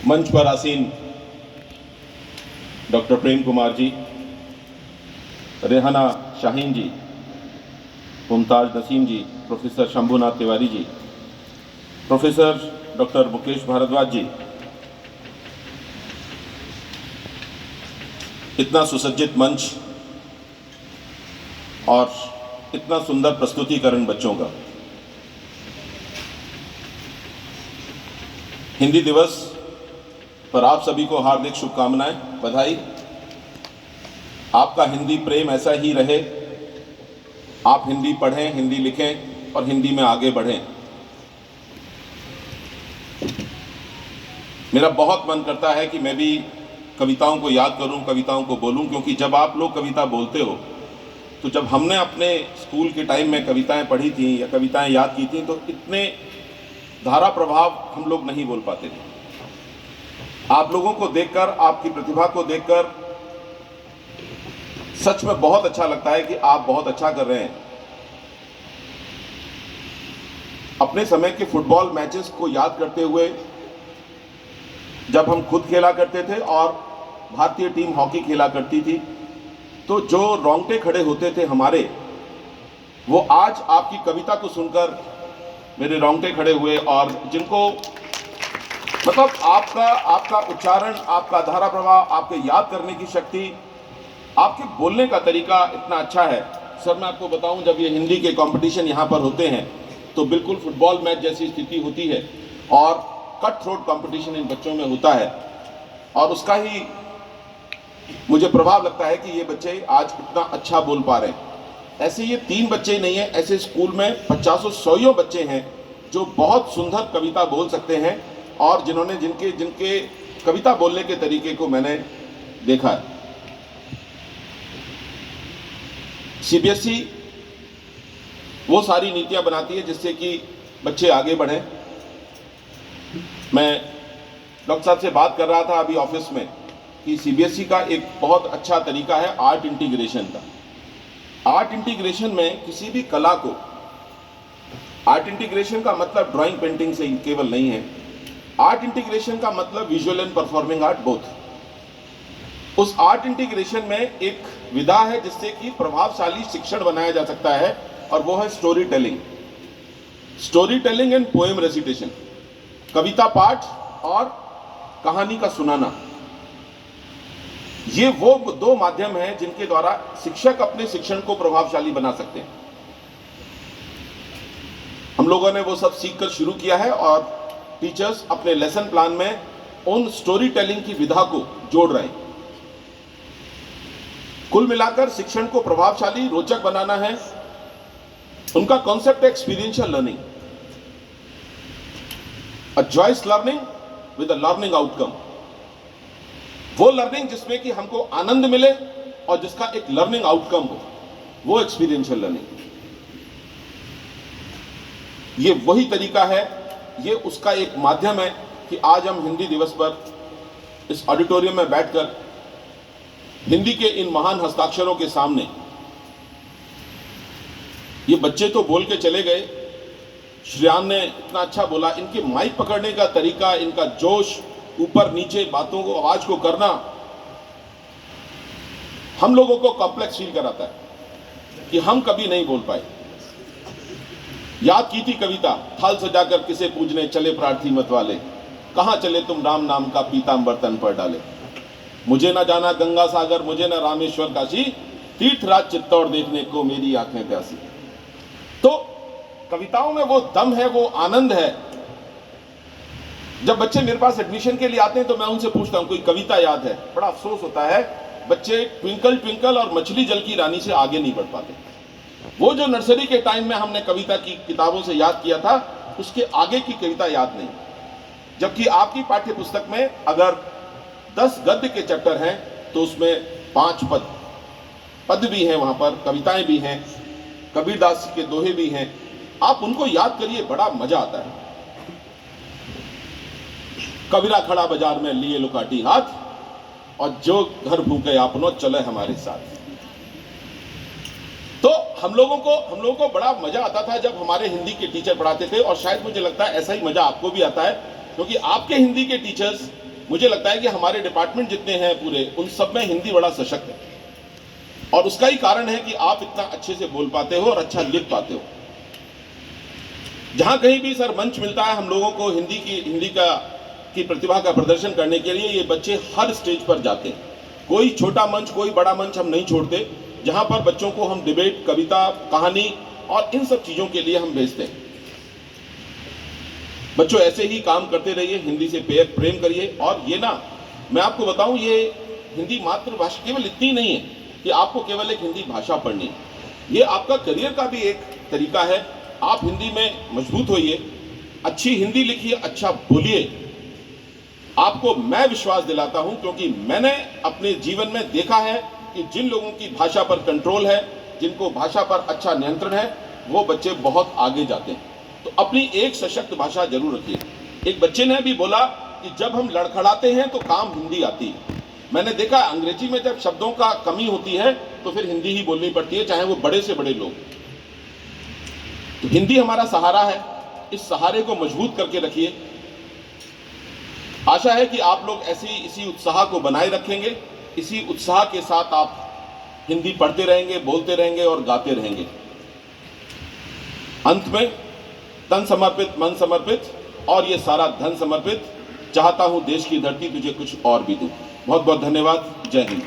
मंच पर आसीन डॉक्टर प्रेम कुमार जी, रेहाना शाहीन जी, मुमताज नसीम जी, professor Shambhunath Tiwari ji, professor doctor Mukesh Bhardwaj जी, इतना सुसज्जित मंच और इतना सुंदर प्रस्तुतिकरण बच्चों का। हिंदी दिवस पर आप सभी को हार्दिक शुभकामनाएं, बधाई। आपका हिंदी प्रेम ऐसा ही रहे, आप हिंदी पढ़ें, हिंदी लिखें और हिंदी में आगे बढ़ें। मेरा बहुत मन करता है कि मैं भी कविताओं को याद करूं, कविताओं को बोलूं, क्योंकि जब आप लोग कविता बोलते हो तो जब हमने अपने स्कूल के टाइम में कविताएं पढ़ी थी या कविताएं याद की थी तो इतने धारा प्रभाव हम लोग नहीं बोल पाते थे। आप लोगों को देखकर, आपकी प्रतिभा को देखकर सच में बहुत अच्छा लगता है कि आप बहुत अच्छा कर रहे हैं। अपने समय के फुटबॉल मैचेस को याद करते हुए जब हम खुद खेला करते थे और भारतीय टीम हॉकी खेला करती थी, तो जो रोंगटे खड़े होते थे हमारे, वो आज आपकी कविता को सुनकर मेरे रोंगटे खड़े हुए। और जिनको मतलब आपका उच्चारण, आपका धारा प्रवाह, आपके याद करने की शक्ति, आपके बोलने का तरीका इतना अच्छा है। सर मैं आपको बताऊं, जब ये हिंदी के कंपटीशन यहाँ पर होते हैं तो बिल्कुल फुटबॉल मैच जैसी स्थिति होती है और कट थ्रोट कंपटीशन इन बच्चों में होता है और उसका ही मुझे प्रभाव लगता है कि ये बच्चे आज इतना अच्छा बोल पा रहे हैं। ऐसे ये 3 बच्चे ही नहीं हैं, ऐसे स्कूल में 50-100 बच्चे हैं जो बहुत सुंदर कविता बोल सकते हैं और जिनके कविता बोलने के तरीके को मैंने देखा है। सीबीएसई वो सारी नीतियां बनाती है जिससे कि बच्चे आगे बढ़ें। मैं डॉक्टर साहब से बात कर रहा था अभी ऑफिस में कि सीबीएसई का एक बहुत अच्छा तरीका है आर्ट इंटीग्रेशन का। आर्ट इंटीग्रेशन में किसी भी कला को, आर्ट इंटीग्रेशन का मतलब ड्राइंग पेंटिंग से केवल नहीं है, आर्ट इंटीग्रेशन का मतलब visual and performing art both. उस आर्ट इंटीग्रेशन में एक विधा है जिससे कि प्रभावशाली शिक्षण बनाया जा सकता है और वो है storytelling. Storytelling and poem recitation, कविता पाठ और कहानी का सुनाना, ये वो 2 माध्यम हैं जिनके द्वारा शिक्षक अपने शिक्षण को प्रभावशाली बना सकते हैं। हम लोगों ने वो सब सीखकर शुरू किया है और टीचर्स अपने लेसन प्लान में उन स्टोरी टेलिंग की विधा को जोड़ रहे हैं। कुल मिलाकर शिक्षण को प्रभावशाली, रोचक बनाना है। उनका कॉन्सेप्ट है experiential learning, a joyous learning with a learning outcome. वो लर्निंग जिसमें कि हमको आनंद मिले और जिसका एक लर्निंग आउटकम हो, वो एक्सपीरियंशियल लर्निंग। ये वही तरीका है, ये उसका एक माध्यम है कि आज हम हिंदी दिवस पर इस ऑडिटोरियम में बैठकर हिंदी के इन महान हस्ताक्षरों के सामने, ये बच्चे तो बोल के चले गए, श्रेयान ने इतना अच्छा बोला, इनके माइक पकड़ने का तरीका, इनका जोश, ऊपर नीचे बातों को, आवाज को करना, हम लोगों को कॉम्प्लेक्स फील कराता है कि हम कभी नहीं बोल पाए। याद की थी कविता, थाल सजाकर किसे पूजने चले प्रार्थी मत वाले, कहां चले तुम राम नाम का पीतांबर तन पर डाले, मुझे ना जाना गंगा सागर, मुझे ना रामेश्वर काशी, तीर्थराज चित्तौड़ देखने को मेरी आंखें प्यासी। तो कविताओं में वो दम है, वो आनंद है। जब बच्चे मेरे पास एडमिशन के लिए आते हैं तो मैं उनसे पूछता हूं कोई कविता याद है। बड़ा अफसोस होता है, बच्चे ट्विंकल ट्विंकल और मछली जल की रानी से आगे नहीं बढ़ पाते। वो जो नर्सरी के टाइम में हमने कविता की किताबों से याद किया था, उसके आगे की कविता याद नहीं। जबकि आपकी पाठ्य पुस्तक में अगर 10 गद्य के चैप्टर हैं तो उसमें 5 पद भी हैं, वहां पर कविताएं भी हैं, कबीरदास के दोहे भी हैं। आप उनको याद करिए, बड़ा मजा आता है। कबीरा खड़ा बाजार में लिए लुकाटी हाथ, और जो घर भूखे आपनो चले हमारे साथ। तो हम लोगों को बड़ा मजा आता था जब हमारे हिंदी के टीचर पढ़ाते थे, और शायद मुझे लगता है ऐसा ही मजा आपको भी आता है, क्योंकि आपके हिंदी के टीचर्स मुझे लगता है कि हमारे डिपार्टमेंट जितने हैं पूरे, उन सब में हिंदी बड़ा सशक्त है, और उसका ही कारण है कि आप इतना अच्छे से बोल पाते हो और अच्छा लिख पाते हो। जहां कहीं भी सर मंच मिलता है हम लोगों को हिंदी की प्रतिभा का प्रदर्शन करने के लिए, ये बच्चे हर स्टेज पर जाते हैं। कोई छोटा मंच, कोई बड़ा मंच हम नहीं छोड़ते, जहां पर बच्चों को हम डिबेट, कविता, कहानी और इन सब चीजों के लिए हम भेजते हैं। बच्चों ऐसे ही काम करते रहिए, हिंदी से प्रेम करिए। और ये ना, मैं आपको बताऊं, ये हिंदी मातृभाषा केवल इतनी नहीं है कि आपको केवल एक हिंदी भाषा पढ़नी है, ये आपका करियर का भी एक तरीका है। आप हिंदी में मजबूत होइए, अच्छी हिंदी लिखिए, अच्छा बोलिए। आपको मैं विश्वास दिलाता हूं, क्योंकि मैंने अपने जीवन में देखा है कि जिन लोगों की भाषा पर कंट्रोल है, जिनको भाषा पर अच्छा नियंत्रण है, वो बच्चे बहुत आगे जाते हैं। तो अपनी एक सशक्त भाषा जरूर रखिए। एक बच्चे ने भी बोला कि जब हम लड़खड़ाते हैं तो काम हिंदी आती है। मैंने देखा अंग्रेजी में जब शब्दों का कमी होती है तो फिर हिंदी ही बोलनी पड़ती है, चाहे वो बड़े से बड़े लोग। तो हिंदी हमारा सहारा है, इस सहारे को मजबूत करके रखिए। आशा है कि आप लोग इसी उत्साह को बनाए रखेंगे, इसी उत्साह के साथ आप हिंदी पढ़ते रहेंगे, बोलते रहेंगे और गाते रहेंगे। अंत में तन समर्पित, मन समर्पित और ये सारा धन समर्पित, चाहता हूं देश की धरती तुझे कुछ और भी दूं। बहुत बहुत धन्यवाद। जय हिंद।